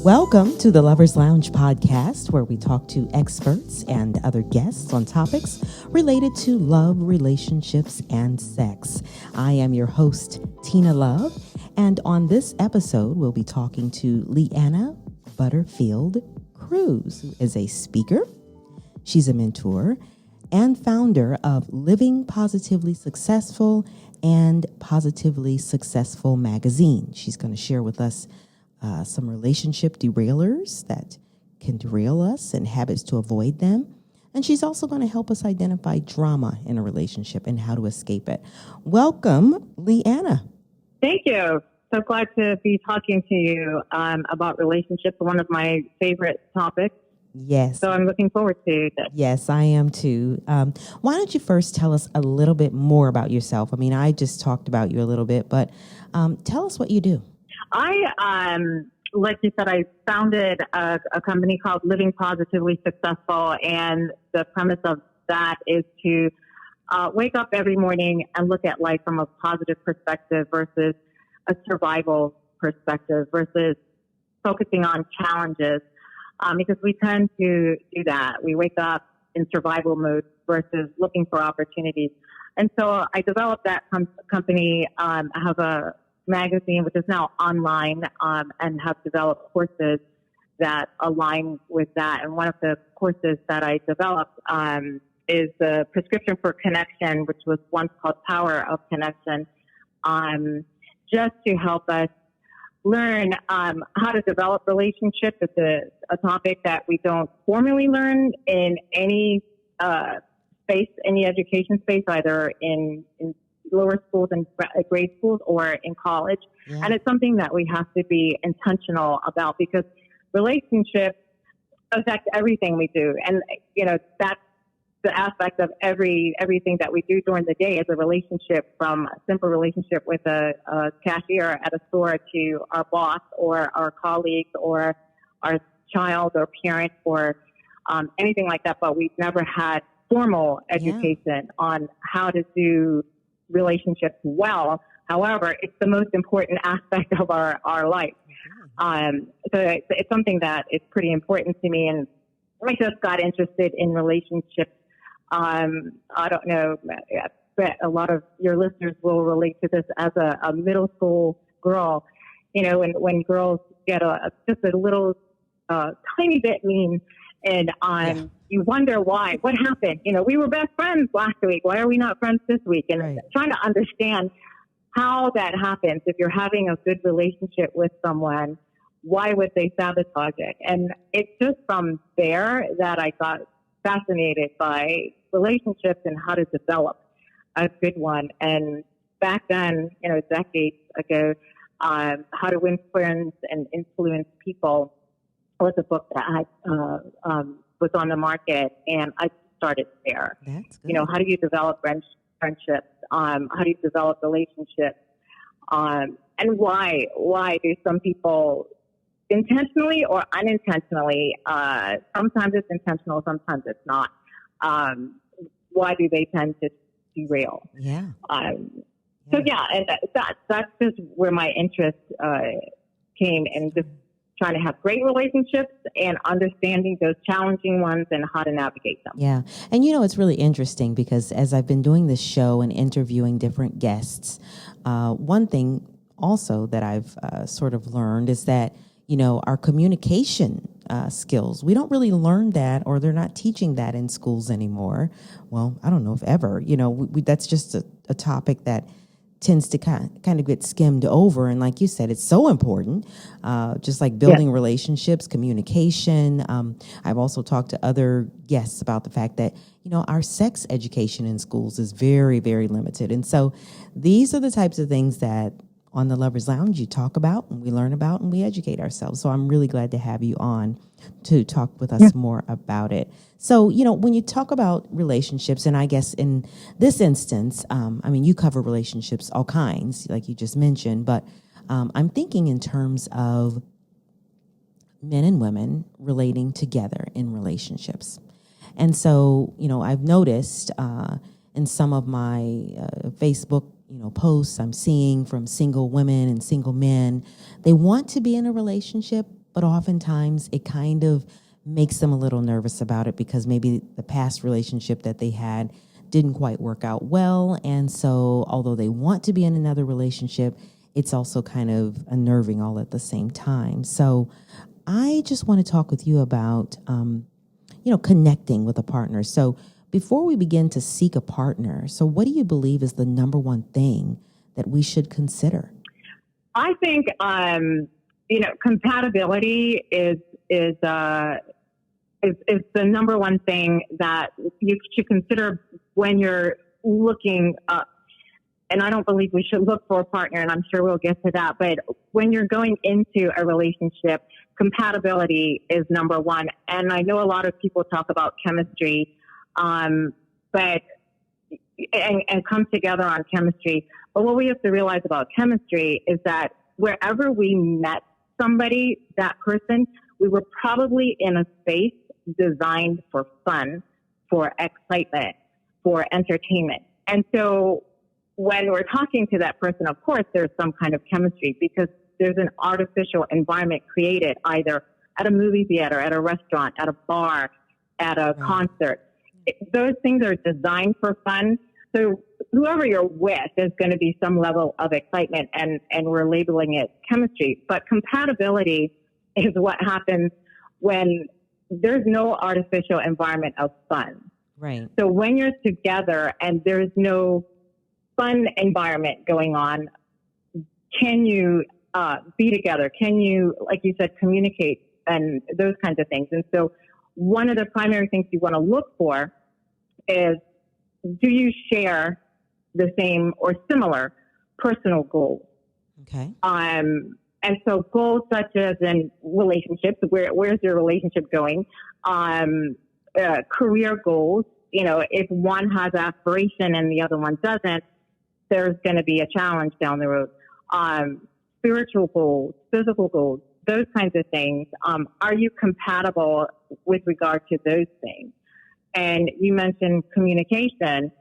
Welcome to the Lovers Lounge podcast, where we talk to experts and other guests on topics related to love, relationships, and sex. I am your host, Tina Love, and on this episode, we'll be talking to Leanna Butterfield Cruz, who is a speaker. She's a mentor and founder of Living Positively Successful and Positively Successful magazine. She's going to share with us some relationship derailers that can derail us and habits to avoid them. And she's also going to help us identify drama in a relationship and how to escape it. Welcome, Leanna. Thank you. So glad to be talking to you about relationships, one of my favorite topics. Yes. So I'm looking forward to this. Yes, I am too. Why don't you first tell us a little bit more about yourself? I mean, I just talked about you a little bit, but tell us what you do. Like you said, I founded a company called Living Positively Successful, and the premise of that is to wake up every morning and look at life from a positive perspective versus a survival perspective versus focusing on challenges, because we tend to do that. We wake up in survival mode versus looking for opportunities. And so I developed that company. I have a magazine, which is now online, and have developed courses that align with that. And one of the courses that I developed is the Prescription for Connection, which was once called Power of Connection, just to help us learn how to develop relationships. It's a topic that we don't formally learn in any space, any education space, either in lower schools and grade schools or in college. Yeah. And it's something that we have to be intentional about, because relationships affect everything we do. And, you know, that's the aspect of everything that we do during the day is a relationship, from a simple relationship with a cashier at a store to our boss or our colleagues or our child or parent or anything like that. But we've never had formal education on how to do relationships well. However, it's the most important aspect of our life. So it's something that is pretty important to me. And I just got interested in relationships. I don't know, but a lot of your listeners will relate to this as a middle school girl. You know, when girls get just a little tiny bit mean, and you wonder why. What happened? You know, we were best friends last week. Why are we not friends this week? And trying to understand how that happens. If you're having a good relationship with someone, why would they sabotage it? And it's just from there that I got fascinated by relationships and how to develop a good one. And back then, you know, decades ago, How to Win Friends and Influence People was a book that I was on the market, and I started there. That's good. You know, how do you develop friendships? How do you develop relationships? And why do some people intentionally or unintentionally, sometimes it's intentional, sometimes it's not, why do they tend to derail? Yeah. And that's just where my interest came, and just trying to have great relationships and understanding those challenging ones and how to navigate them. Yeah. And, you know, it's really interesting because as I've been doing this show and interviewing different guests, one thing also that I've sort of learned is that, you know, our communication skills, we don't really learn that, or they're not teaching that in schools anymore. Well, I don't know if ever, you know, that's just a topic that tends to kind of get skimmed over. And like you said, it's so important, just like building relationships, communication. I've also talked to other guests about the fact that, you know, our sex education in schools is very, very limited. And so these are the types of things that on the Lovers Lounge you talk about and we learn about and we educate ourselves. So I'm really glad to have you on to talk with us more about it. So, you know, when you talk about relationships, and I guess in this instance, I mean, you cover relationships, all kinds, like you just mentioned, but I'm thinking in terms of men and women relating together in relationships. And so, you know, I've noticed in some of my Facebook, you know, posts I'm seeing from single women and single men, they want to be in a relationship, but oftentimes it kind of makes them a little nervous about it because maybe the past relationship that they had didn't quite work out well. And so although they want to be in another relationship, it's also kind of unnerving all at the same time. So I just want to talk with you about, connecting with a partner. So before we begin to seek a partner, so what do you believe is the number one thing that we should consider? I think, compatibility is the number one thing that you should consider when you're looking up. And I don't believe we should look for a partner, and I'm sure we'll get to that. But when you're going into a relationship, compatibility is number one. And I know a lot of people talk about chemistry, but come together on chemistry. But what we have to realize about chemistry is that wherever we met somebody, that person, we were probably in a space designed for fun, for excitement, for entertainment. And so when we're talking to that person, of course, there's some kind of chemistry because there's an artificial environment created either at a movie theater, at a restaurant, at a bar, at a concert. Those things are designed for fun. So whoever you're with, there's going to be some level of excitement, and we're labeling it chemistry. But compatibility is what happens when there's no artificial environment of fun. Right. So when you're together and there's no fun environment going on, can you be together? Can you, like you said, communicate and those kinds of things? And so one of the primary things you want to look for is, do you share the same or similar personal goals? Okay. And so goals such as in relationships, where's your relationship going? Career goals, if one has aspiration and the other one doesn't, there's going to be a challenge down the road. Spiritual goals, physical goals, those kinds of things. Are you compatible with regard to those things? And you mentioned communication.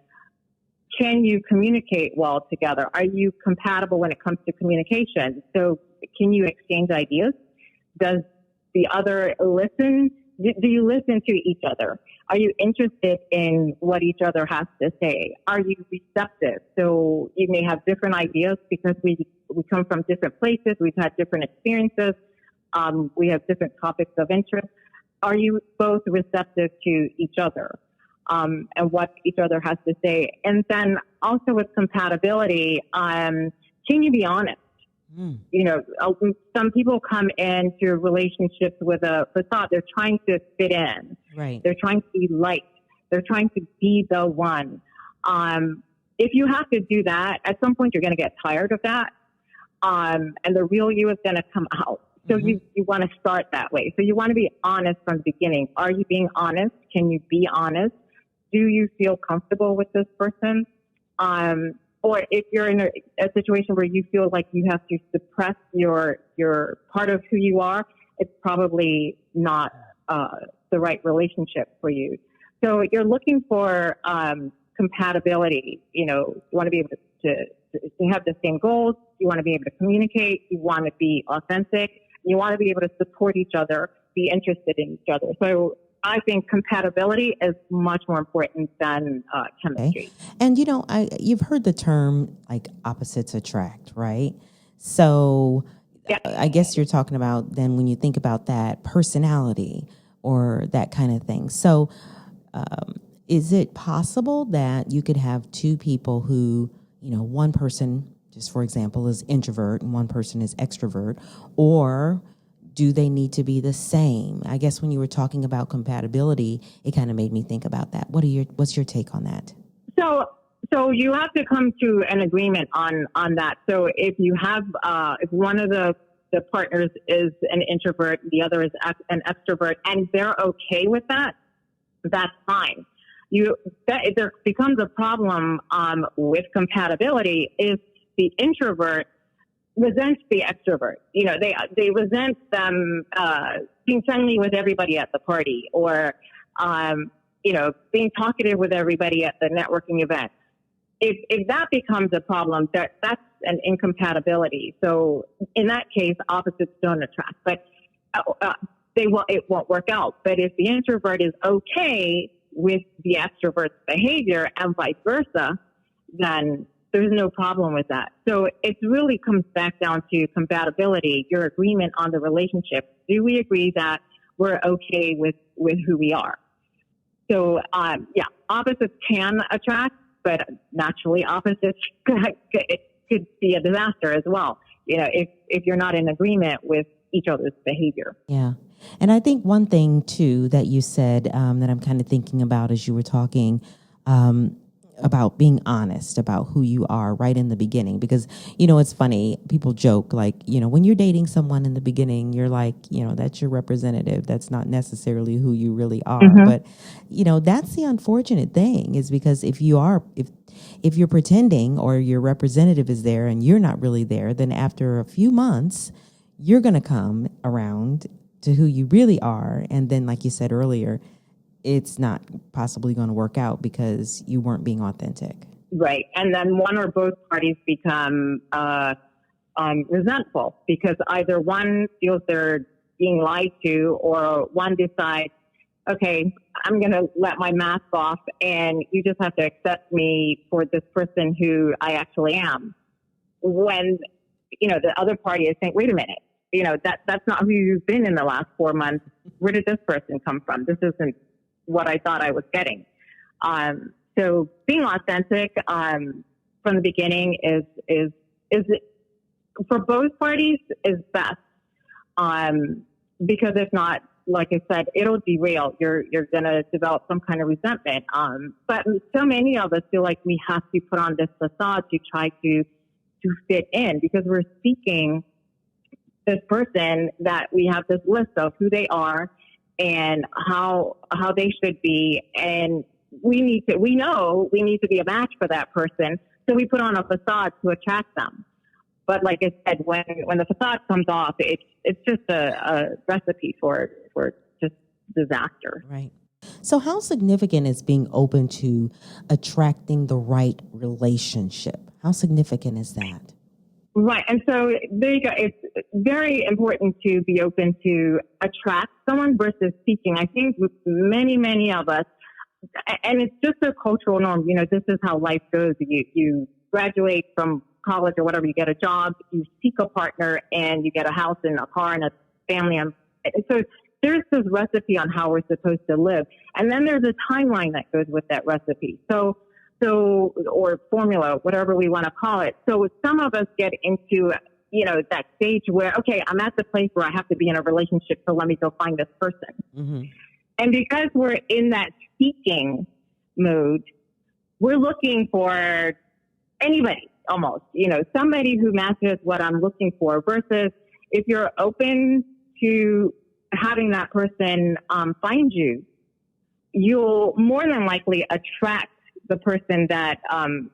Can you communicate well together? Are you compatible when it comes to communication? So can you exchange ideas? Does the other listen? Do you listen to each other? Are you interested in what each other has to say? Are you receptive? So you may have different ideas because we come from different places. We've had different experiences. We have different topics of interest. Are you both receptive to each other and what each other has to say? And then also with compatibility, can you be honest? Some people come into relationships with a facade. They're trying to fit in. Right. They're trying to be liked. They're trying to be the one. If you have to do that, at some point you're going to get tired of that. And the real you is going to come out. So you want to start that way. So you want to be honest from the beginning. Are you being honest? Can you be honest? Do you feel comfortable with this person? Or if you're in a situation where you feel like you have to suppress your part of who you are, it's probably not the right relationship for you. So you're looking for compatibility. You want to be able to have the same goals. You want to be able to communicate. You want to be authentic. You want to be able to support each other, be interested in each other. So I think compatibility is much more important than chemistry. Okay. And, you've heard the term like opposites attract, right? So yeah. I guess you're talking about then when you think about that personality or that kind of thing. So is it possible that you could have two people who, one person, just for example, is introvert and one person is extrovert, or do they need to be the same? I guess when you were talking about compatibility, it kind of made me think about that. What's your take on that? So you have to come to an agreement on that. So if you have, if one of the partners is an introvert, the other is an extrovert, and they're okay with that, that's fine. There becomes a problem with compatibility if the introvert resents the extrovert. They resent them being friendly with everybody at the party, or being talkative with everybody at the networking event. If that becomes a problem, that's an incompatibility. So in that case, opposites don't attract. But it won't work out. But if the introvert is okay with the extrovert's behavior and vice versa, then there's no problem with that. So it really comes back down to compatibility, your agreement on the relationship. Do we agree that we're okay with who we are? So, opposites can attract, but naturally opposites could be a disaster as well. If you're not in agreement with each other's behavior. Yeah. And I think one thing too that you said that I'm kind of thinking about as you were talking about being honest about who you are right in the beginning, because, it's funny. People joke like, when you're dating someone in the beginning, you're like, that's your representative. That's not necessarily who you really are. Mm-hmm. But, that's the unfortunate thing, is because if you're pretending or your representative is there and you're not really there, then after a few months, you're going to come around to who you really are. And then, like you said earlier, it's not possibly going to work out because you weren't being authentic. Right. And then one or both parties become resentful because either one feels they're being lied to, or one decides, okay, I'm going to let my mask off and you just have to accept me for this person who I actually am. When, the other party is saying, wait a minute, that's not who you've been in the last 4 months. Where did this person come from? This isn't what I thought I was getting. So being authentic from the beginning is for both parties is best. Because if not, like I said, it'll derail. You're going to develop some kind of resentment. But so many of us feel like we have to put on this facade to try to fit in, because we're seeking this person that we have this list of who they are and how they should be, and we know we need to be a match for that person, so we put on a facade to attract them. But like I said, when the facade comes off, it's just a recipe for just disaster. Right. So how significant is being open to attracting the right relationship? How significant is that? Right. And so there you go. It's very important to be open to attract someone versus seeking. I think with many of us, and it's just a cultural norm, this is how life goes. You graduate from college or whatever, you get a job, you seek a partner, and you get a house and a car and a family. And so there's this recipe on how we're supposed to live. And then there's a timeline that goes with that recipe. So, or formula, whatever we want to call it. So some of us get into, that stage where, okay, I'm at the place where I have to be in a relationship, so let me go find this person. Mm-hmm. And because we're in that seeking mode, we're looking for anybody almost, somebody who matches what I'm looking for, versus if you're open to having that person find you, you'll more than likely attract the person that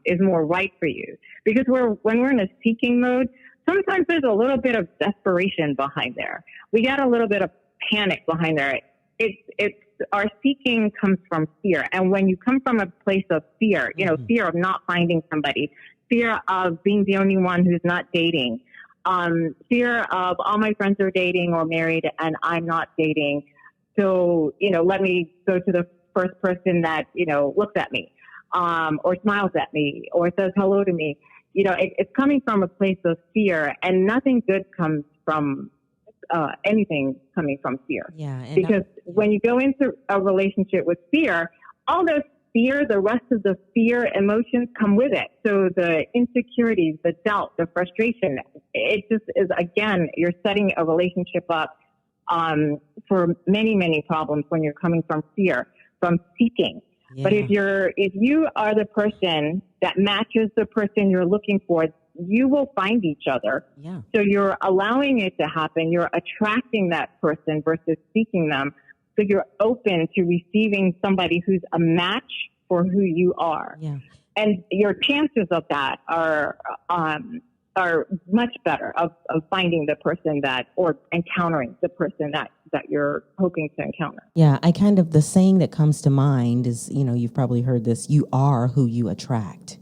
is more right for you. Because when we're in a seeking mode, sometimes there's a little bit of desperation behind there. We got a little bit of panic behind there. It's our seeking comes from fear. And when you come from a place of fear, fear of not finding somebody, fear of being the only one who's not dating, fear of all my friends are dating or married and I'm not dating. So, let me go to the first person that, looks at me. Or smiles at me, or says hello to me. It's coming from a place of fear, and nothing good comes from anything coming from fear. Yeah, because when you go into a relationship with fear, all those fear, the rest of the fear emotions come with it. So the insecurities, the doubt, the frustration, it just is, again, you're setting a relationship up for many problems when you're coming from fear, from seeking. Yeah. But if you are the person that matches the person you're looking for, you will find each other. Yeah. So you're allowing it to happen. You're attracting that person versus seeking them. So you're open to receiving somebody who's a match for who you are. Yeah. And your chances of that are much better of finding the person or encountering the person that you're hoping to encounter. Yeah, the saying that comes to mind is, you've probably heard this, you are who you attract.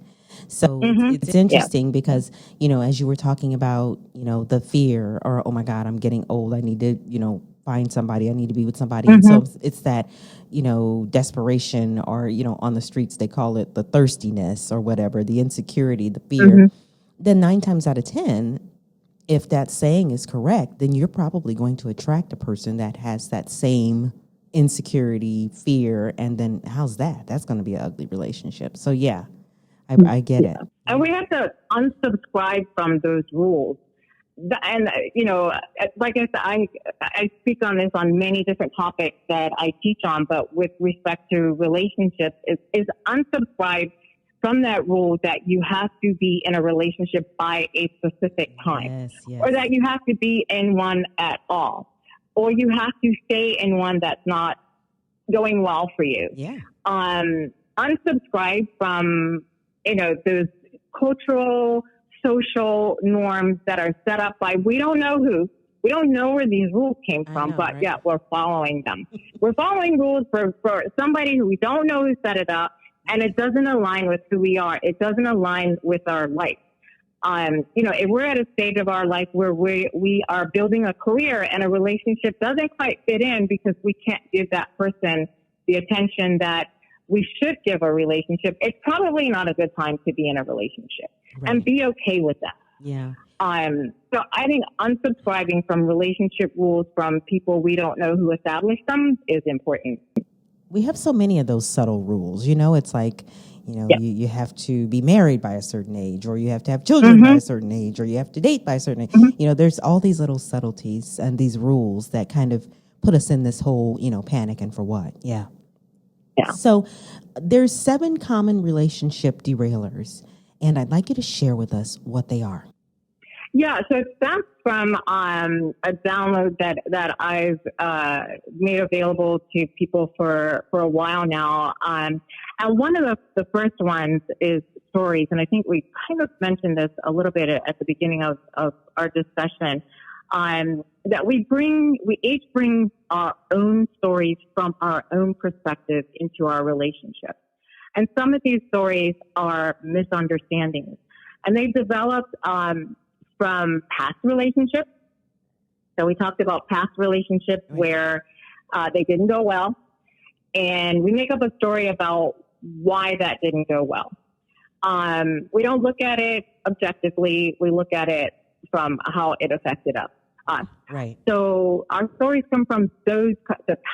So Mm-hmm. it's Yeah. interesting because, as you were talking about, the fear or, oh my God, I'm getting old. I need to, find somebody. I need to be with somebody. And Mm-hmm. so it's that, desperation or, on the streets, they call it the thirstiness or whatever, the insecurity, the fear. Mm-hmm. Then 9 times out of 10, if that saying is correct, then you're probably going to attract a person that has that same insecurity, fear, and then how's that? That's going to be an ugly relationship. So yeah, I get it. And we have to unsubscribe from those rules. And, like I said, I speak on this on many different topics that I teach on, but with respect to relationships, is unsubscribe from that rule that you have to be in a relationship by a specific time, Yes. or that you have to be in one at all, or you have to stay in one that's not going well for you. Yeah. Unsubscribe from, those cultural, social norms that are set up by we don't know who. We don't know where these rules came from, but right? Yeah, we're following them. We're following rules for somebody who we don't know who set it up, and it doesn't align with who we are. It doesn't align with our life. If we're at a stage of our life where we are building a career and a relationship doesn't quite fit in because we can't give that person the attention that we should give a relationship, it's probably not a good time to be in a relationship. Right. And be okay with that. Yeah. So I think unsubscribing from relationship rules from people we don't know who established them is important. We have so many of those subtle rules. It's like, you have to be married by a certain age, or you have to have children by a certain age, or you have to date by a certain age. There's all these little subtleties and these rules that kind of put us in this whole, panic and for what? Yeah. So there's 7 common relationship derailers, and I'd like you to share with us what they are. Yeah, so that's from a download that I've made available to people for a while now. And one of the first ones is stories. And I think we kind of mentioned this a little bit at the beginning of our discussion. That we each bring our own stories from our own perspective into our relationship. And some of these stories are misunderstandings. And they developed from past relationships. So we talked about past relationships where they didn't go well. And we make up a story about why that didn't go well. We don't look at it objectively. We look at it from how it affected us. Right. So our stories come from the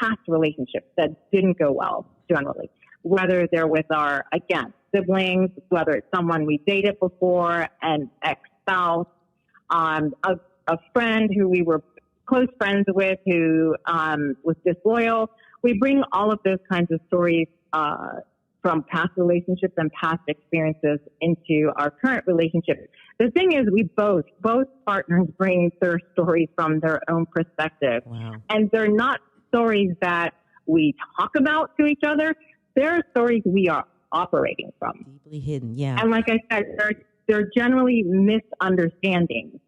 past relationships that didn't go well, generally, whether they're with our, again, siblings, whether it's someone we dated before, an ex-spouse, a friend who we were close friends with who was disloyal. We bring all of those kinds of stories from past relationships and past experiences into our current relationship. The thing is, we both partners bring their stories from their own perspective. Wow. And they're not stories that we talk about to each other. They're stories we are operating from. Deeply hidden, yeah. And like I said, they're generally misunderstandings.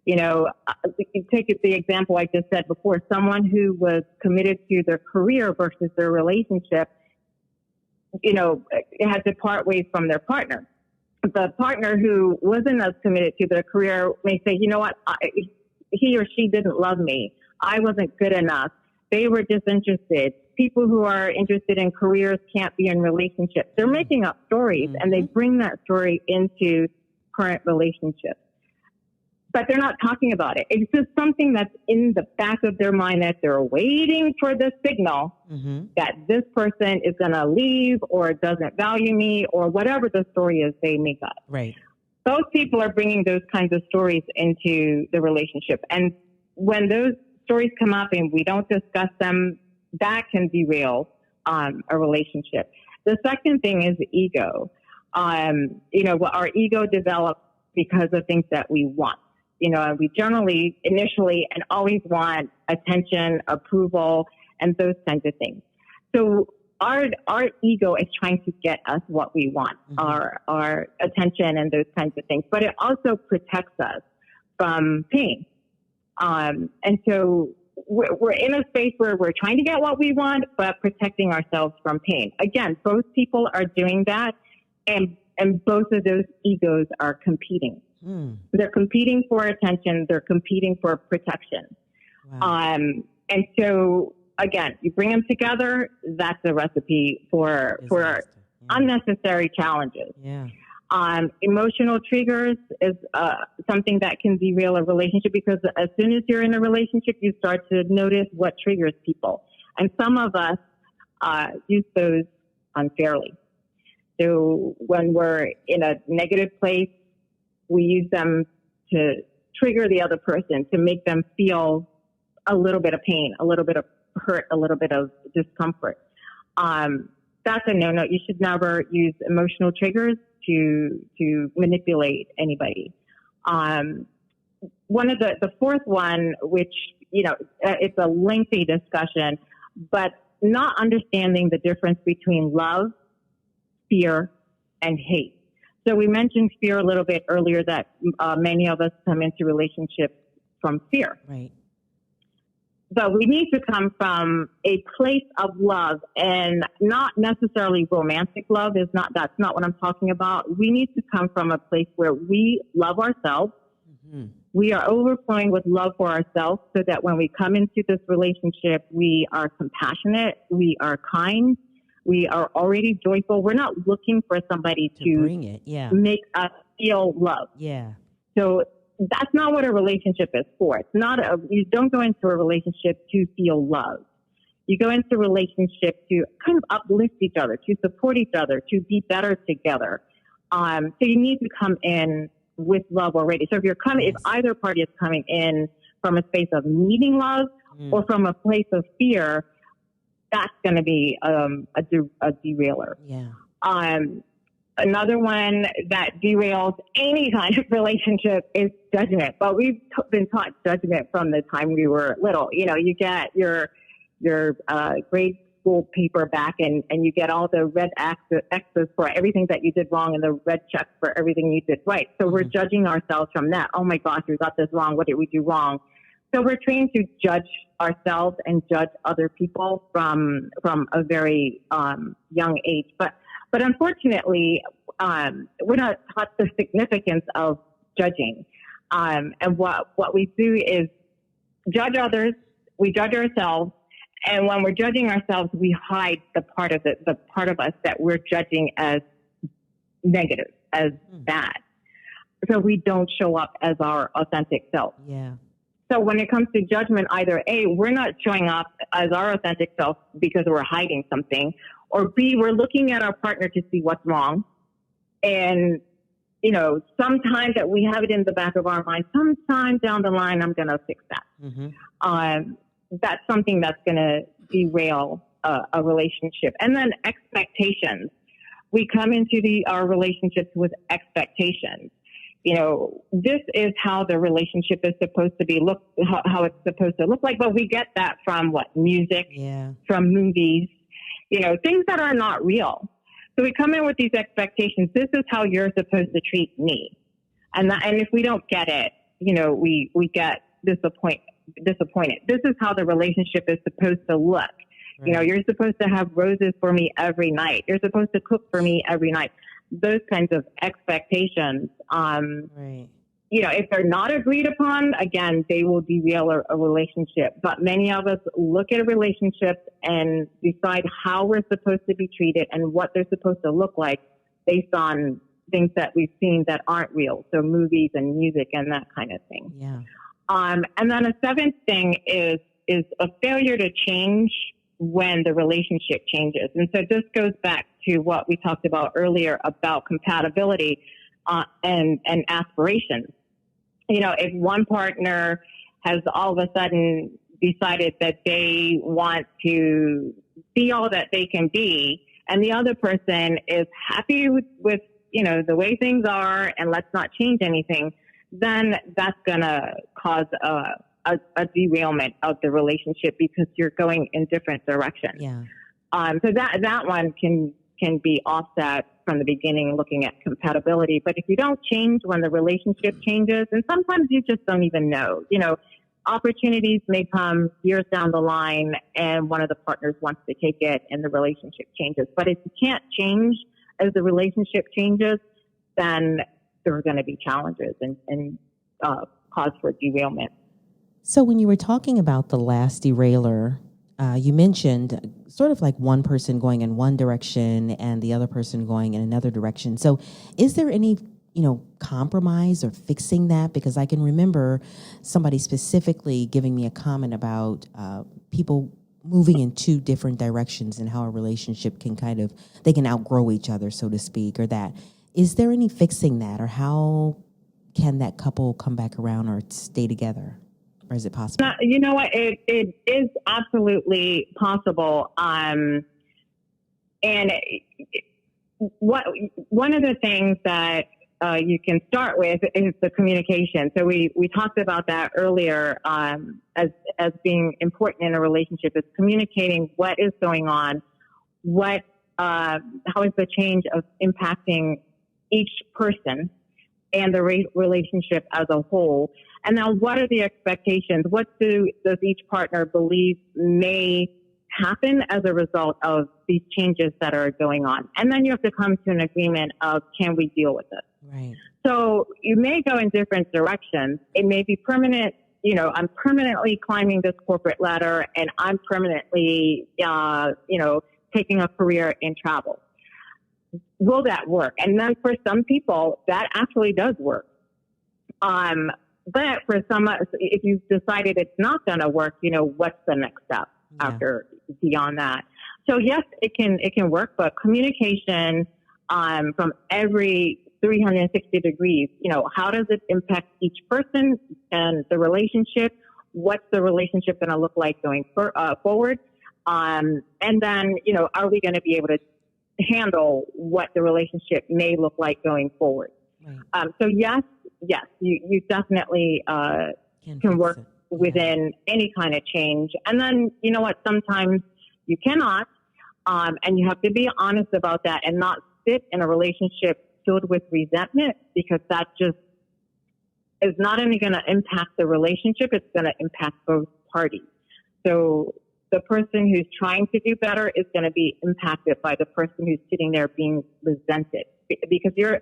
We can take the example I just said before, someone who was committed to their career versus their relationship, had to part ways from their partner. The partner who wasn't as committed to their career may say, you know what, he or she didn't love me. I wasn't good enough. They were disinterested. People who are interested in careers can't be in relationships. They're making up stories, and they bring that story into current relationships. But they're not talking about it. It's just something that's in the back of their mind that they're waiting for the signal that this person is going to leave or doesn't value me or whatever the story is they make up. Right. Those people are bringing those kinds of stories into the relationship. And when those stories come up and we don't discuss them, that can derail a relationship. The second thing is ego. Our ego develops because of things that we want. We generally, initially, and always want attention, approval, and those kinds of things. So our ego is trying to get us what we want, our attention and those kinds of things. But it also protects us from pain. And so we're in a space where we're trying to get what we want, but protecting ourselves from pain. Again, both people are doing that. And and both of those egos are competing. They're competing for attention. They're competing for protection. Wow. And so, again, you bring them together, that's a recipe for unnecessary challenges. Yeah. Emotional triggers is something that can derail a relationship, because as soon as you're in a relationship, you start to notice what triggers people. And some of us use those unfairly. So when we're in a negative place, we use them to trigger the other person, to make them feel a little bit of pain, a little bit of hurt, a little bit of discomfort. That's a no-no. You should never use emotional triggers to manipulate anybody. One of the fourth one, which, it's a lengthy discussion, but not understanding the difference between love, fear, and hate. So we mentioned fear a little bit earlier, that many of us come into relationships from fear. Right. But we need to come from a place of love, and not necessarily romantic love. That's not what I'm talking about. We need to come from a place where we love ourselves. Mm-hmm. We are overflowing with love for ourselves, so that when we come into this relationship, we are compassionate, we are kind, we are already joyful. We're not looking for somebody to bring it. Yeah. make us feel love. Yeah. So that's not what a relationship is for. You don't go into a relationship to feel love. You go into a relationship to kind of uplift each other, to support each other, to be better together. So you need to come in with love already. So if either party is coming in from a space of needing love or from a place of fear, that's going to be a derailer. Yeah. Another one that derails any kind of relationship is judgment. But we've been taught judgment from the time we were little. You get your grade school paper back, and you get all the red X's for everything that you did wrong and the red checks for everything you did right. So we're judging ourselves from that. Oh my gosh, we got this wrong. What did we do wrong? So we're trained to judge ourselves and judge other people from a very young age. But unfortunately, we're not taught the significance of judging. And what we do is judge others, we judge ourselves, and when we're judging ourselves, we hide the part of us that we're judging as negative, as bad. So we don't show up as our authentic self. Yeah. So when it comes to judgment, either A, we're not showing up as our authentic self because we're hiding something, or B, we're looking at our partner to see what's wrong. And, sometimes that we have it in the back of our mind, sometime down the line, I'm going to fix that. Mm-hmm. That's something that's going to derail a relationship. And then expectations. We come into our relationships with expectations. This is how the relationship is supposed to be, how it's supposed to look like. But we get that from music, from movies, things that are not real. So we come in with these expectations. This is how you're supposed to treat me. And if we don't get it, we get disappointed. This is how the relationship is supposed to look. Right. You're supposed to have roses for me every night. You're supposed to cook for me every night. Those kinds of expectations, right. If they're not agreed upon, again, they will derail a relationship. But many of us look at a relationship and decide how we're supposed to be treated and what they're supposed to look like based on things that we've seen that aren't real. So movies and music and that kind of thing. Yeah. And then a seventh thing is a failure to change when the relationship changes. And so this goes back to what we talked about earlier about compatibility and aspirations. If one partner has all of a sudden decided that they want to be all that they can be, and the other person is happy with the way things are, and let's not change anything, then that's going to cause a derailment of the relationship because you're going in different directions. Yeah. So that one can be offset from the beginning, looking at compatibility. But if you don't change when the relationship changes, and sometimes you just don't even know, opportunities may come years down the line and one of the partners wants to take it and the relationship changes. But if you can't change as the relationship changes, then there are going to be challenges and cause for derailment. So when you were talking about the last derailer, you mentioned sort of like one person going in one direction and the other person going in another direction. So is there any, compromise or fixing that? Because I can remember somebody specifically giving me a comment about people moving in two different directions and how a relationship can they can outgrow each other, so to speak, or that. Is there any fixing that, or how can that couple come back around or stay together? Or is it possible? You know what? It is absolutely possible. And one of the things that you can start with is the communication. So we talked about that earlier as being important in a relationship, is communicating what is going on, how is the change of impacting each person and the relationship as a whole. And now what are the expectations? What does each partner believe may happen as a result of these changes that are going on? And then you have to come to an agreement of, can we deal with it? Right. So you may go in different directions. It may be permanent. I'm permanently climbing this corporate ladder and I'm permanently, taking a career in travel. Will that work? And then for some people, that actually does work. But for some, if you've decided it's not going to work, what's the next step after beyond that? So yes, it can work, but communication from every 360 degrees, how does it impact each person and the relationship? What's the relationship going to look like going forward? And then, are we going to be able to handle what the relationship may look like going forward? Right. So yes, you definitely can work within any kind of change. And then, you know what, sometimes you cannot, and you have to be honest about that and not sit in a relationship filled with resentment, because that just is not only going to impact the relationship, it's going to impact both parties. So the person who's trying to do better is going to be impacted by the person who's sitting there being resented, because you're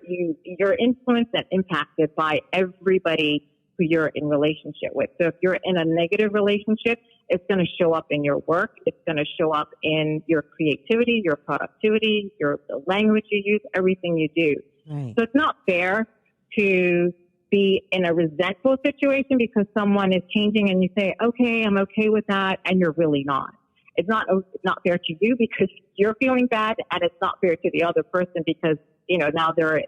influenced and impacted by everybody who you're in relationship with. So if you're in a negative relationship, it's going to show up in your work. It's going to show up in your creativity, your productivity, the language you use, everything you do. Right. So it's not fair to be in a resentful situation because someone is changing and you say, okay, I'm okay with that, and you're really not. It's not fair to you because you're feeling bad, and it's not fair to the other person because, now they're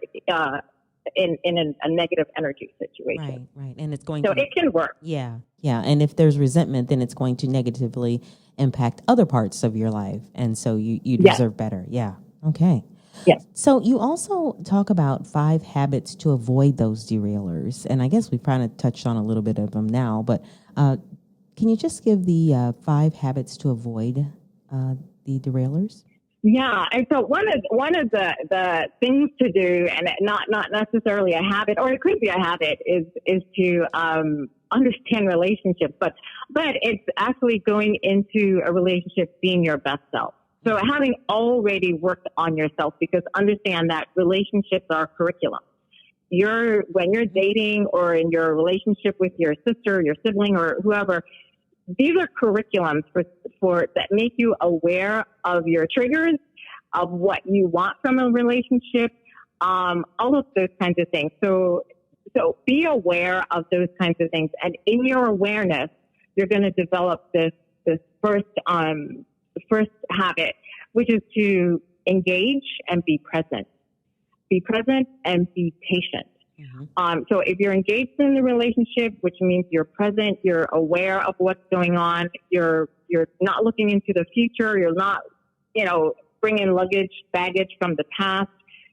in a negative energy situation. Right. And it's going so it can work. Yeah. And if there's resentment, then it's going to negatively impact other parts of your life. And so you deserve better. Yeah. Okay. Yes. So you also talk about 5 habits to avoid those derailers. And I guess we've kind of touched on a little bit of them now, but can you just give the 5 habits to avoid the derailers? Yeah, and so one of the things to do, and not necessarily a habit, or it could be a habit, is to understand relationships, but it's actually going into a relationship being your best self. So having already worked on yourself, because understand that relationships are curriculum. When you're dating or in your relationship with your sister, your sibling, or whoever, these are curriculums for that make you aware of your triggers, of what you want from a relationship, all of those kinds of things. So be aware of those kinds of things, and in your awareness, you're going to develop this first habit, which is to engage and be present. Be present and be patient. Mm-hmm. So if you're engaged in the relationship, which means you're present, you're aware of what's going on, you're not looking into the future, you're not, bringing baggage from the past,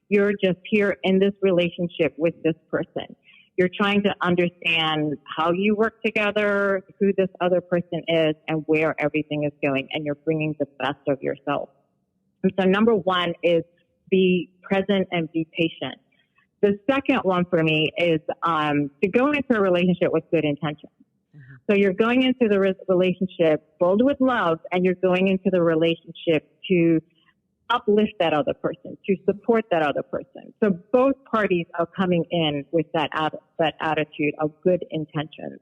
you're just here in this relationship with this person. You're trying to understand how you work together, who this other person is, and where everything is going, and you're bringing the best of yourself. And so number 1 is be present and be patient. The second one for me is to go into a relationship with good intention. Mm-hmm. So you're going into the relationship filled with love, and you're going into the relationship to uplift that other person, to support that other person. So both parties are coming in with that attitude of good intentions.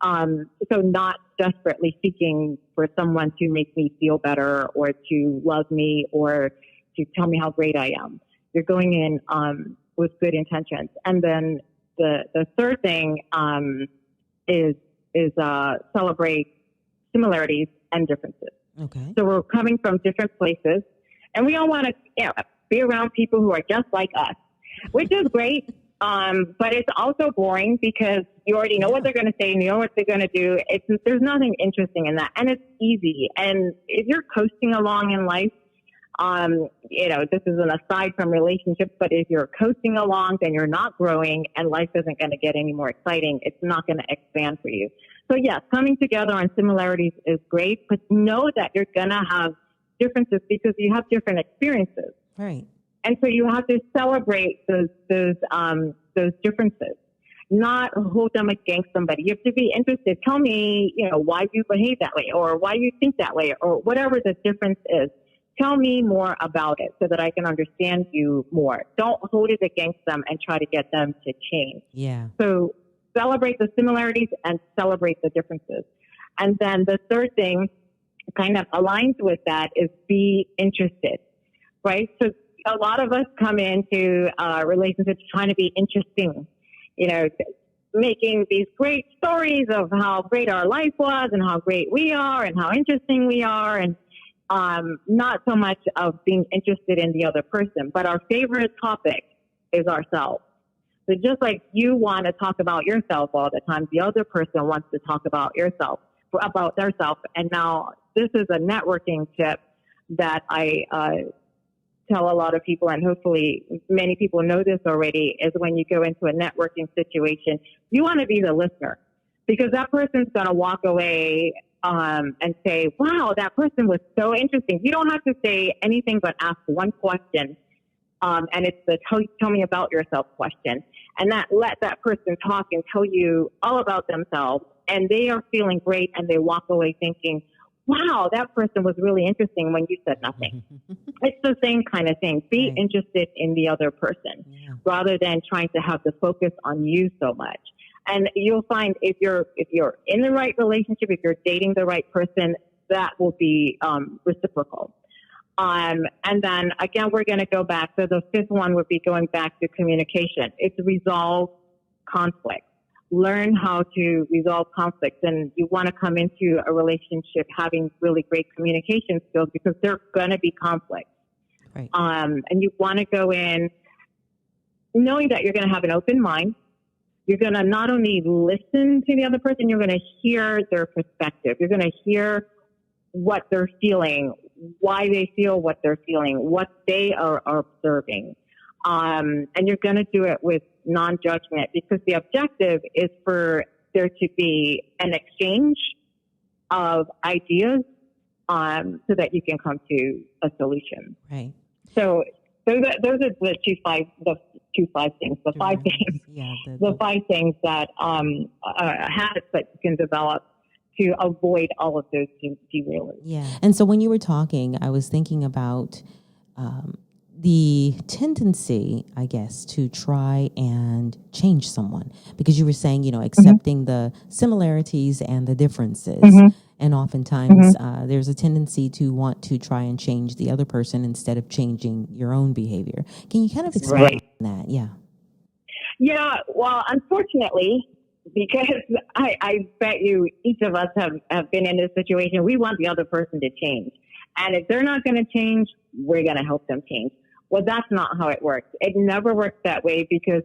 So not desperately seeking for someone to make me feel better or to love me or to tell me how great I am. You're going in with good intentions. And then the third thing is celebrate similarities and differences. Okay. So we're coming from different places, and we all want to be around people who are just like us, which is great. But it's also boring because you already know what they're going to say, and you know what they're going to do. There's nothing interesting in that, and it's easy. And if you're coasting along in life, this is an aside from relationships, but if you're coasting along, then you're not growing, and life isn't going to get any more exciting. It's not going to expand for you. So yes, coming together on similarities is great, but know that you're going to have differences because you have different experiences. Right. And so you have to celebrate those differences, not hold them against somebody. You have to be interested. Tell me, why you behave that way or why you think that way or whatever the difference is. Tell me more about it so that I can understand you more. Don't hold it against them and try to get them to change. Yeah. So celebrate the similarities and celebrate the differences. And then the third thing kind of aligns with that is be interested, right? So a lot of us come into relationships trying to be interesting, making these great stories of how great our life was and how great we are and how interesting we are, and not so much of being interested in the other person. But our favorite topic is ourselves. So just like you want to talk about yourself all the time, the other person wants to talk about themselves. And now this is a networking tip that I tell a lot of people, and hopefully many people know this already, is when you go into a networking situation, you want to be the listener, because that person's going to walk away and say, wow, that person was so interesting. You don't have to say anything but ask one question. And it's the tell me about yourself question. And let that person talk and tell you all about themselves. And they are feeling great, and they walk away thinking, wow, that person was really interesting when you said nothing. It's the same kind of thing. Be interested in the other person rather than trying to have the focus on you so much. And you'll find if you're in the right relationship, if you're dating the right person, that will be reciprocal. And then again, we're going to go back. So the fifth one would be going back to communication. It's resolve conflict. Learn how to resolve conflicts. And you want to come into a relationship having really great communication skills, because there are going to be conflicts. Right. And you want to go in knowing that you're going to have an open mind. You're going to not only listen to the other person, you're going to hear their perspective. You're going to hear what they're feeling, why they feel what they're feeling, what they are observing. And you're going to do it with non-judgment, because the objective is for there to be an exchange of ideas so that you can come to a solution. Right. So those are the five things that habits that you can develop to avoid all of those derailers. Yeah. And so when you were talking, I was thinking about the tendency, I guess, to try and change someone, because you were saying, accepting the similarities and the differences. And oftentimes there's a tendency to want to try and change the other person instead of changing your own behavior. Can you kind of explain that? Yeah. Yeah. Well, unfortunately, because I bet you each of us have been in this situation, we want the other person to change. And if they're not going to change, we're going to help them change. Well, that's not how it works. It never works that way, because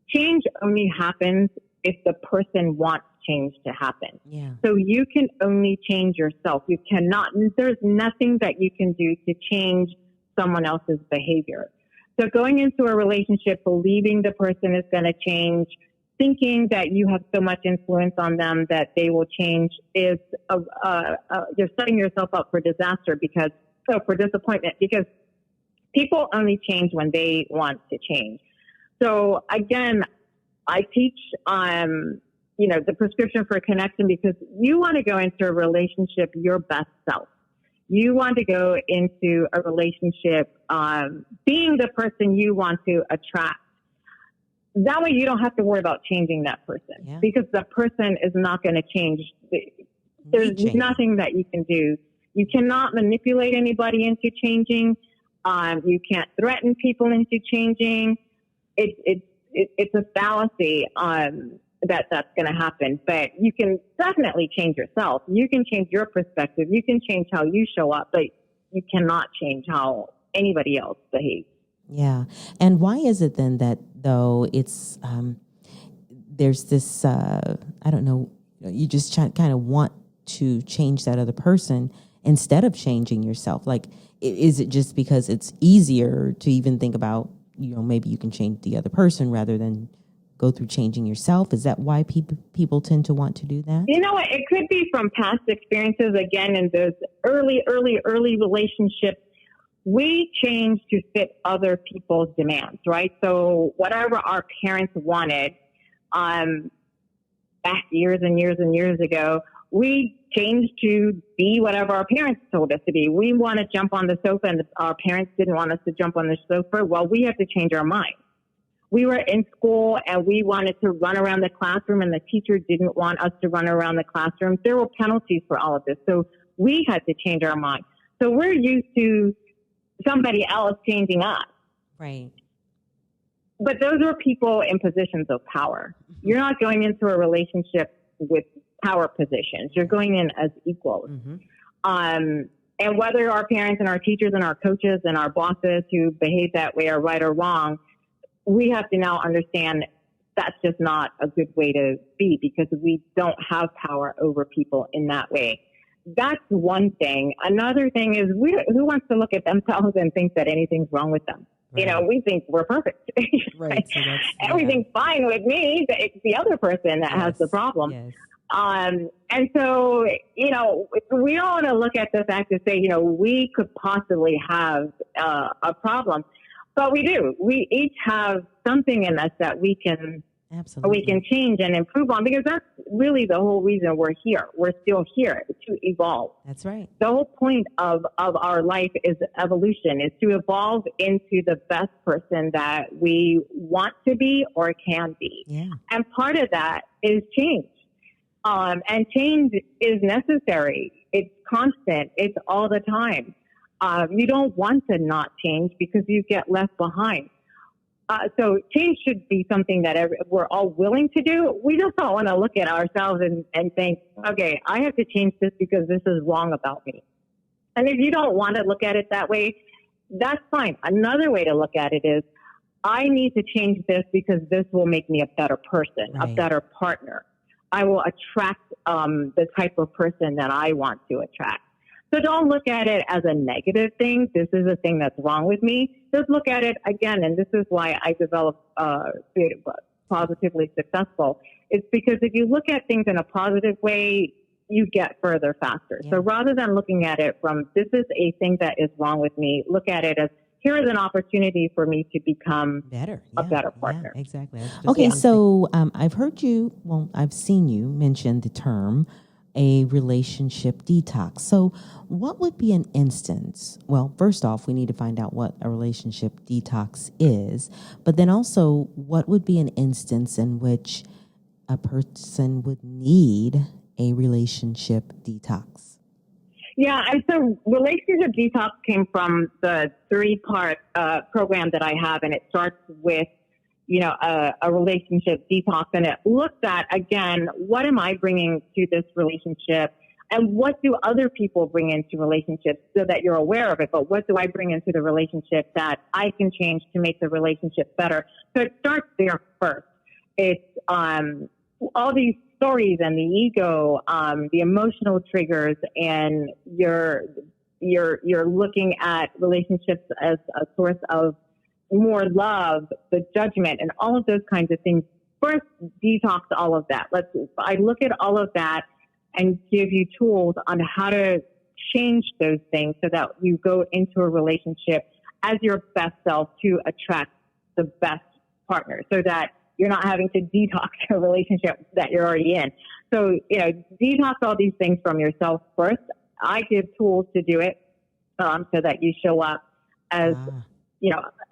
change only happens if the person wants change to happen. Yeah. So you can only change yourself. You cannot, there's nothing that you can do to change someone else's behavior. So going into a relationship, believing the person is going to change, thinking that you have so much influence on them that they will change is, you're setting yourself up for disaster for disappointment, because people only change when they want to change. So again, I teach, the prescription for connection, because you want to go into a relationship your best self. You want to go into a relationship being the person you want to attract. That way you don't have to worry about changing that person because the person is not going to change. There's nothing that you can do. You cannot manipulate anybody into changing. You can't threaten people into changing. It's a fallacy that's going to happen. But you can definitely change yourself. You can change your perspective. You can change how you show up, but you cannot change how anybody else behaves. Yeah. And why is it then that though it's there's this, I don't know, you just kind of want to change that other person instead of changing yourself? Like, is it just because it's easier to even think about, maybe you can change the other person rather than go through changing yourself? Is that why people tend to want to do that? You know what? It could be from past experiences. Again, in those early relationships, we change to fit other people's demands, right? So whatever our parents wanted back years and years and years ago, we changed to be whatever our parents told us to be. We want to jump on the sofa and our parents didn't want us to jump on the sofa. Well, we had to change our mind. We were in school and we wanted to run around the classroom and the teacher didn't want us to run around the classroom. There were penalties for all of this. So we had to change our mind. So we're used to somebody else changing us. Right. But those are people in positions of power. You're not going into a relationship with power positions. You're going in as equals. And whether our parents and our teachers and our coaches and our bosses who behave that way are right or wrong, we have to now understand that's just not a good way to be because we don't have power over people in that way. That's one thing. Another thing is who wants to look at themselves and think that anything's wrong with them? Right. We think we're perfect. Right. So everything's fine with me. It's the other person that has the problem. Yes. And so, we don't want to look at the fact to say, we could possibly have a problem, but we do. We each have something in us that we can change and improve on, because that's really the whole reason we're here. We're still here to evolve. That's right. The whole point of our life is evolution, is to evolve into the best person that we want to be or can be. Yeah. And part of that is change. And change is necessary. It's constant. It's all the time. You don't want to not change because you get left behind. So change should be something that we're all willing to do. We just don't want to look at ourselves and think, okay, I have to change this because this is wrong about me. And if you don't want to look at it that way, that's fine. Another way to look at it is, I need to change this because this will make me a better person, a better partner. I will attract the type of person that I want to attract. So don't look at it as a negative thing. This is a thing that's wrong with me. Just look at it again, and this is why I developed Positively Successful. It's because if you look at things in a positive way, you get further faster. Yeah. So rather than looking at it from, this is a thing that is wrong with me, look at it as, here is an opportunity for me to become a better partner. Yeah, exactly. Okay, so I've seen you mention the term a relationship detox. So what would be an instance? Well, first off, we need to find out what a relationship detox is, but then also what would be an instance in which a person would need a relationship detox? Yeah, and so Relationship Detox came from the 3-part program that I have, and it starts with, a relationship detox, and it looks at, again, what am I bringing to this relationship, and what do other people bring into relationships, so that you're aware of it, but what do I bring into the relationship that I can change to make the relationship better? So it starts there first. It's all these stories and the ego, the emotional triggers, and you're looking at relationships as a source of more love, the judgment, and all of those kinds of things. First, detox all of that. I look at all of that and give you tools on how to change those things so that you go into a relationship as your best self to attract the best partner, so that you're not having to detox a relationship that you're already in. So, detox all these things from yourself first. I give tools to do it so that you show up as,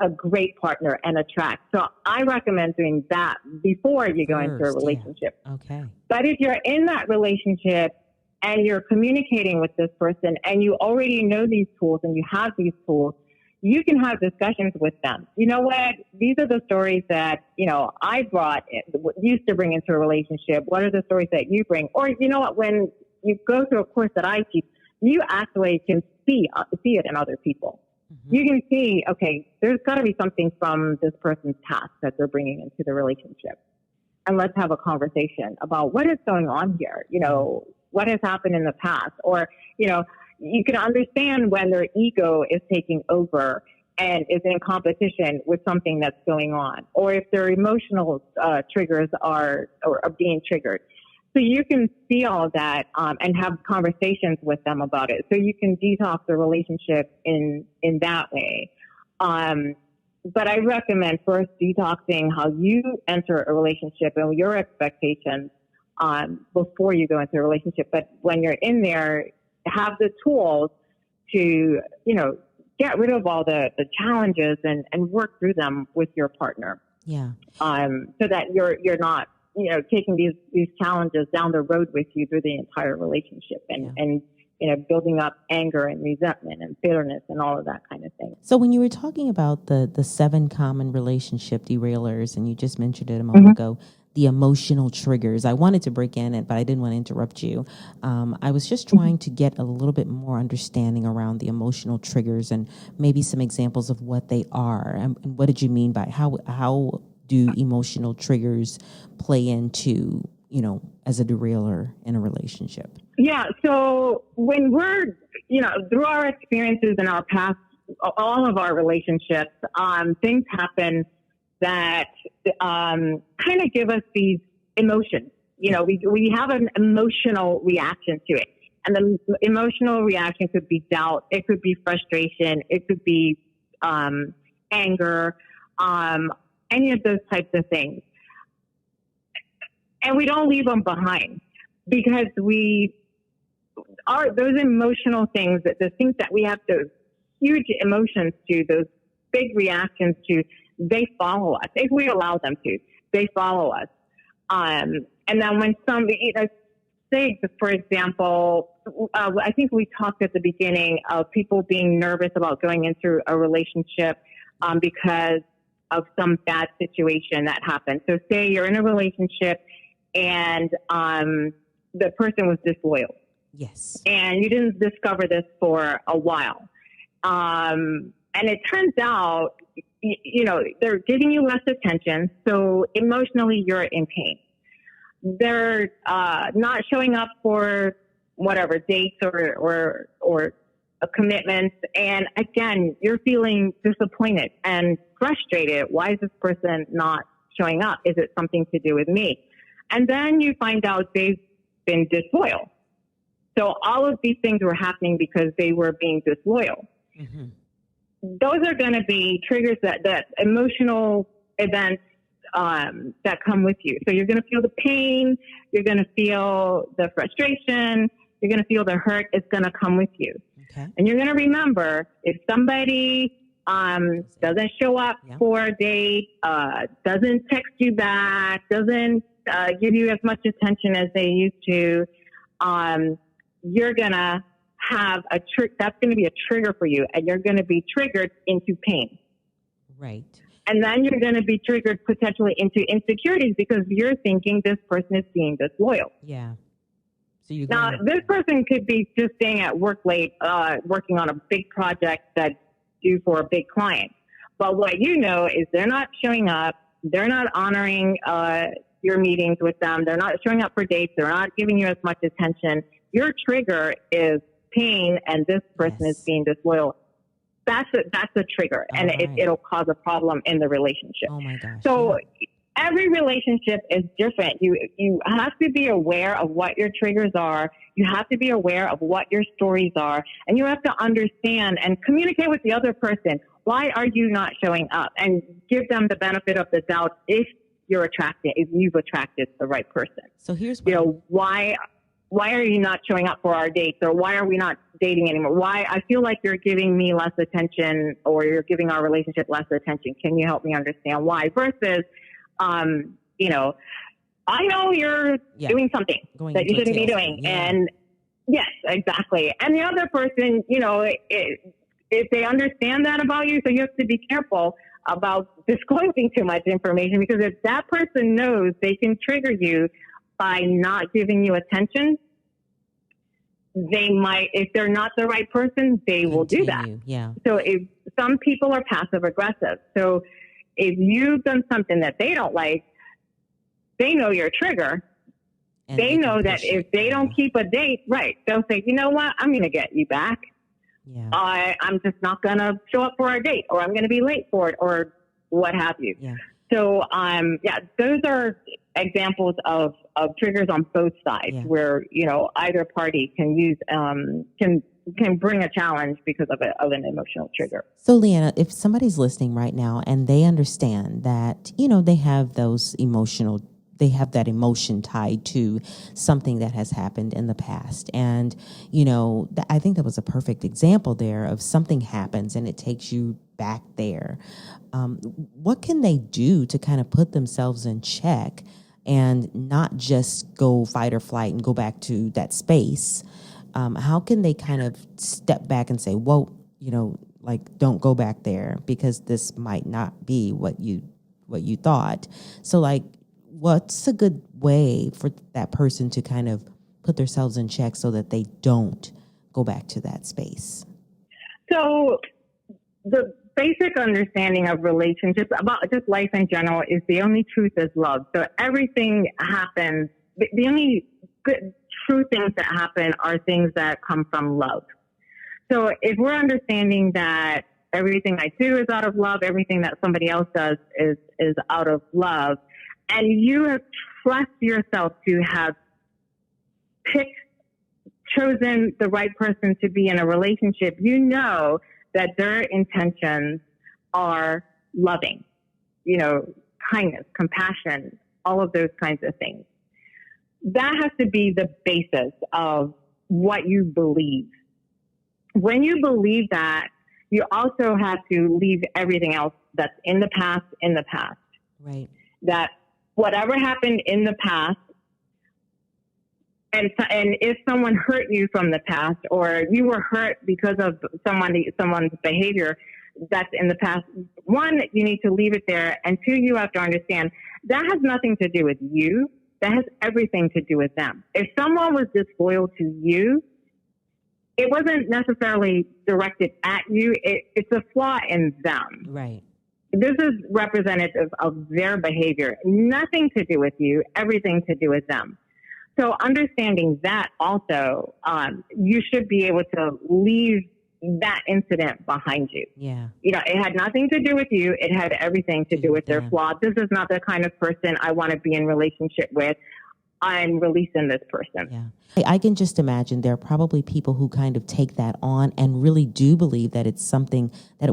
a great partner and attract. So I recommend doing that before you go into a relationship. Yeah. Okay. But if you're in that relationship and you're communicating with this person and you already know these tools and you have these tools, you can have discussions with them. You know what? These are the stories that, I used to bring into a relationship. What are the stories that you bring? Or, you know what? When you go through a course that I teach, you actually can see it in other people. Mm-hmm. You can see, okay, there's got to be something from this person's past that they're bringing into the relationship. And let's have a conversation about what is going on here. What has happened in the past? Or, you can understand when their ego is taking over and is in competition with something that's going on, or if their emotional triggers are being triggered. So you can see all of that and have conversations with them about it. So you can detox the relationship in that way. But I recommend first detoxing how you enter a relationship and your expectations before you go into a relationship. But when you're in there, have the tools to, get rid of all the challenges and work through them with your partner. Yeah. So that you're not, taking these challenges down the road with you through the entire relationship and building up anger and resentment and bitterness and all of that kind of thing. So when you were talking about the 7 common relationship derailers, and you just mentioned it a moment ago, the emotional triggers, I wanted to break in it, but I didn't want to interrupt you. I was just trying to get a little bit more understanding around the emotional triggers and maybe some examples of what they are. And what did you mean by how do emotional triggers play into, as a derailer in a relationship? Yeah. So when we're, through our experiences in our past, all of our relationships, things happen that kind of give us these emotions. We have an emotional reaction to it. And the emotional reaction could be doubt. It could be frustration. It could be anger, any of those types of things. And we don't leave them behind because those emotional things, the things that we have those huge emotions to, those big reactions to, they follow us. If we allow them to, they follow us. And then when somebody, say, for example, I think we talked at the beginning of people being nervous about going into a relationship because of some bad situation that happened. So say you're in a relationship and the person was disloyal. Yes. And you didn't discover this for a while. And it turns out, they're giving you less attention. So emotionally, you're in pain. They're not showing up for whatever dates or commitments. And again, you're feeling disappointed and frustrated. Why is this person not showing up? Is it something to do with me? And then you find out they've been disloyal. So all of these things were happening because they were being disloyal. Mm-hmm. Those are going to be triggers that emotional events that come with you. So you're going to feel the pain. You're going to feel the frustration. You're going to feel the hurt. It's going to come with you. Okay. And you're going to remember if somebody doesn't show up for a date, doesn't text you back, doesn't give you as much attention as they used to, you're going to have that's going to be a trigger for you, and you're going to be triggered into pain. Right. And then you're going to be triggered potentially into insecurities because you're thinking this person is being disloyal. Yeah. So this person could be just staying at work late, working on a big project that's due for a big client. But what you know is they're not showing up. They're not honoring your meetings with them. They're not showing up for dates. They're not giving you as much attention. Your trigger is pain, and this person is being disloyal. That's a trigger, and it'll cause a problem in the relationship. Oh my gosh! So every relationship is different. You have to be aware of what your triggers are. You have to be aware of what your stories are, and you have to understand and communicate with the other person. Why are you not showing up? And give them the benefit of the doubt if you've attracted the right person. So here's why. why are you not showing up for our dates, or why are we not dating anymore? Why I feel like you're giving me less attention, or you're giving our relationship less attention. Can you help me understand why? Versus, you know, I know you're doing something that you shouldn't be doing. Yeah. And yes, exactly. And the other person, you know, if they understand that about you, so you have to be careful about disclosing too much information, because if that person knows they can trigger you by not giving you attention, they might, if they're not the right person, they will do that. Yeah. So if some people are passive aggressive, so if you've done something that they don't like, they know your trigger. And they know that if they don't keep a date, right, they'll say, you know what, I'm going to get you back. Yeah. I'm just not going to show up for our date, or I'm going to be late for it, or what have you. Yeah. So, those are examples of triggers on both sides, where, you know, either party can use, can bring a challenge because of an emotional trigger. So, Leanna, if somebody's listening right now and they understand that, you know, they have that emotion tied to something that has happened in the past. And, you know, I think that was a perfect example there of something happens and it takes you back there. What can they do to kind of put themselves in check and not just go fight or flight and go back to that space? How can they kind of step back and say, whoa, you know, like, don't go back there because this might not be what you thought. So, like, what's a good way for that person to kind of put themselves in check so that they don't go back to that space? So the basic understanding of relationships, about just life in general, is the only truth is love. So everything happens. The only good, true things that happen are things that come from love. So if we're understanding that everything I do is out of love, everything that somebody else does is out of love, and you have trust yourself to have chosen the right person to be in a relationship, you know that their intentions are loving, you know, kindness, compassion, all of those kinds of things. That has to be the basis of what you believe. When you believe that, you also have to leave everything else that's in the past. Right. That whatever happened in the past, and if someone hurt you from the past, or you were hurt because of someone's behavior that's in the past, one, you need to leave it there, and two, you have to understand that has nothing to do with you. That has everything to do with them. If someone was disloyal to you, it wasn't necessarily directed at you. It's a flaw in them. Right. This is representative of their behavior. Nothing to do with you, everything to do with them. So understanding that also, you should be able to leave that incident behind you. Yeah. You know, it had nothing to do with you. It had everything to do with their flaw. This is not the kind of person I want to be in relationship with. I'm releasing this person. Yeah. I can just imagine there are probably people who kind of take that on and really do believe that it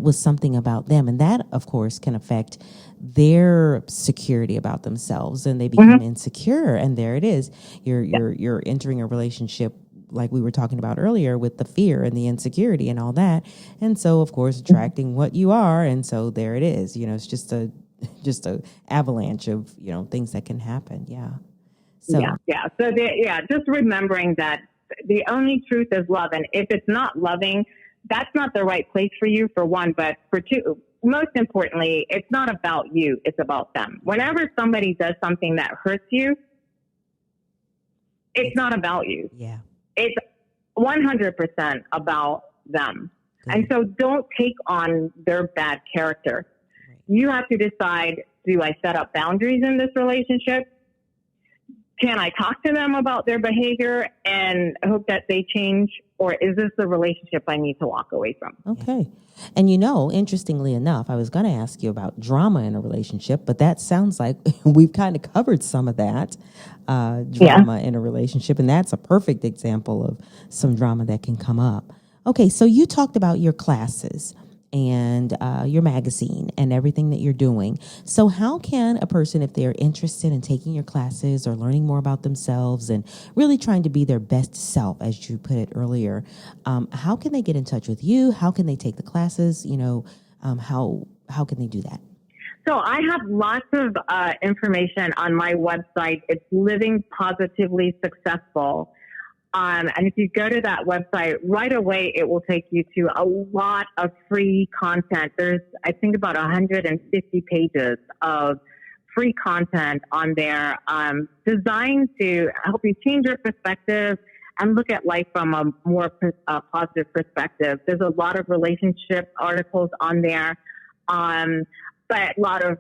was something about them. And that, of course, can affect their security about themselves, and they become insecure. And there it is. You're entering a relationship, like we were talking about earlier, with the fear and the insecurity and all that. And so, of course, attracting what you are. And so there it is. You know, it's just a avalanche of, you know, things that can happen. Yeah. So. Yeah. So just remembering that the only truth is love. And if it's not loving, that's not the right place for you, for one. But for two, most importantly, it's not about you. It's about them. Whenever somebody does something that hurts you, it's not about you. Yeah. It's 100% about them. Good. And so don't take on their bad character. Right. You have to decide, do I set up boundaries in this relationship? Can I talk to them about their behavior and hope that they change? Or is this the relationship I need to walk away from? Okay. And, you know, interestingly enough, I was going to ask you about drama in a relationship, but that sounds like we've kind of covered some of that drama in a relationship. And that's a perfect example of some drama that can come up. Okay. So you talked about your classes. and your magazine and everything that you're doing. So how can a person, if they're interested in taking your classes or learning more about themselves and really trying to be their best self, as you put it earlier, how can they get in touch with you? How can they take the classes? How can they do that? So I have lots of information on my website. It's Living Positively Successful. And if you go to that website right away, it will take you to a lot of free content. There's, I think, about 150 pages of free content on there, designed to help you change your perspective and look at life from a more positive perspective. There's a lot of relationship articles on there, but a lot of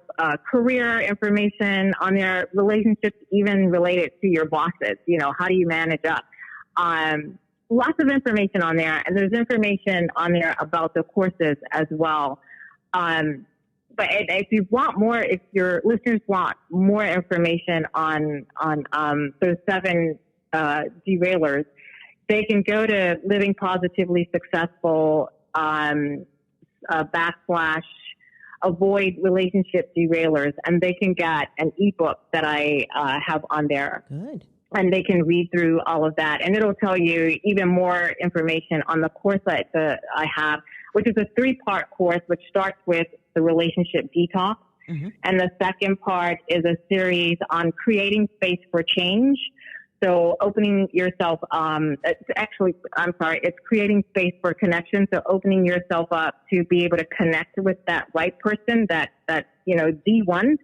career information on there, relationships even related to your bosses. How do you manage up? Lots of information on there, and there's information on there about the courses as well. But if you want more, if your listeners want more information on those 7 derailers, they can go to Living Positively Successful / avoid relationship derailers, and they can get an ebook that I have on there. Good. And they can read through all of that. And it'll tell you even more information on the course that I have, which is a 3-part course, which starts with the relationship detox. Mm-hmm. And the second part is a series on creating space for change. So opening yourself, it's creating space for connection. So opening yourself up to be able to connect with that right person, that D1.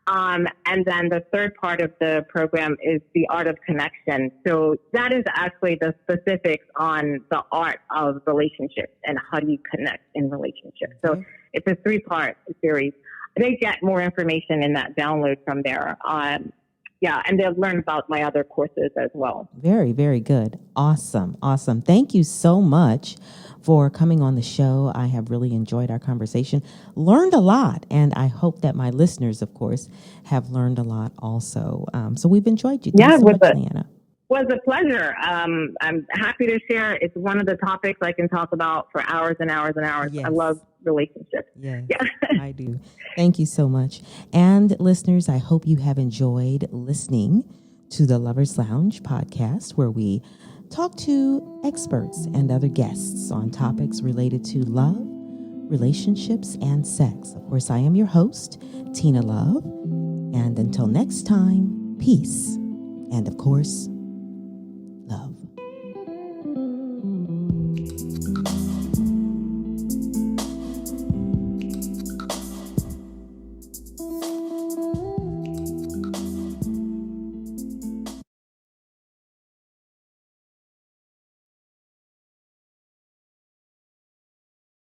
And then the third part of the program is the art of connection. So that is actually the specifics on the art of relationships and how do you connect in relationships. So it's a 3-part series. They get more information in that download from there. And they'll learn about my other courses as well. Very, very good. Awesome. Thank you so much for coming on the show. I have really enjoyed our conversation, learned a lot, and I hope that my listeners, of course, have learned a lot also. So we've enjoyed you. Thanks so much, Leanna. Was a pleasure. I'm happy to share. It's one of the topics I can talk about for hours and hours and hours. Yes. I love relationships. Yes, yeah. I do. Thank you so much. And listeners, I hope you have enjoyed listening to the Lovers Lounge podcast, where we talk to experts and other guests on topics related to love, relationships, and sex. Of course, I am your host, Tina Love. And until next time, peace. And of course,